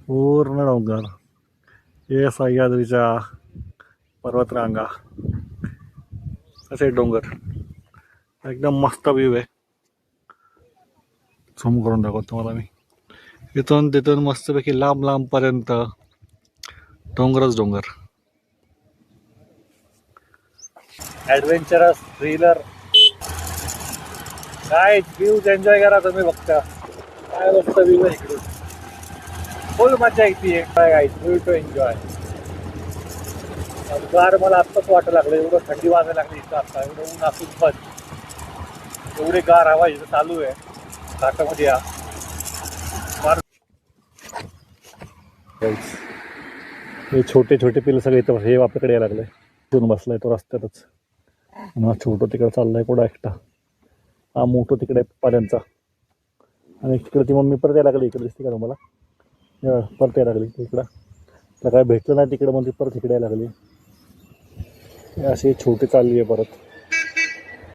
पूर्ण डोंगर, हे सह्याद्रीच्या पर्वतरांगा, असे डोंगर, एकदम मस्त व्ह्यू आहे. झूम करून दाखवतो तुम्हाला मी. इथून तिथून मस्तपैकी लांब लांब पर्यंत डोंगरच डोंगर. ॲडव्हेंचरस थ्रिलर, काय व्ह्यूज एन्जॉय करा तुम्ही. बघता काय मस्त व्ह्यू आहे इकडून, फुल मजा येते. काय व्ह्यू टू एन्जॉय. गार मला आत्ताच वाटायला लागलं, एवढं थंडी वाजायला लागली इथं. आता एवढं ऊन असून पण एवढे गार हवा इथं चालू आहे घाटामध्ये. हे छोटे छोटे पिल्लं सगळे इथं हे आपल्याकडे यायला लागले. तिथून बसलाय तो रस्त्यातच. हा छोटं तिकडे चाललाय कुठं एकटा. हा मोठं तिकडे पर्यंतचा. आणि तिकडे ती मम्मी परत यायला लागली. इकडे दिसते का तुम्हाला? परत यायला लागली इकडं. तर काय भेटलं नाही तिकडे, म्हणजे परत इकडे यायला लागली. अशी छोटी चालली आहे परत.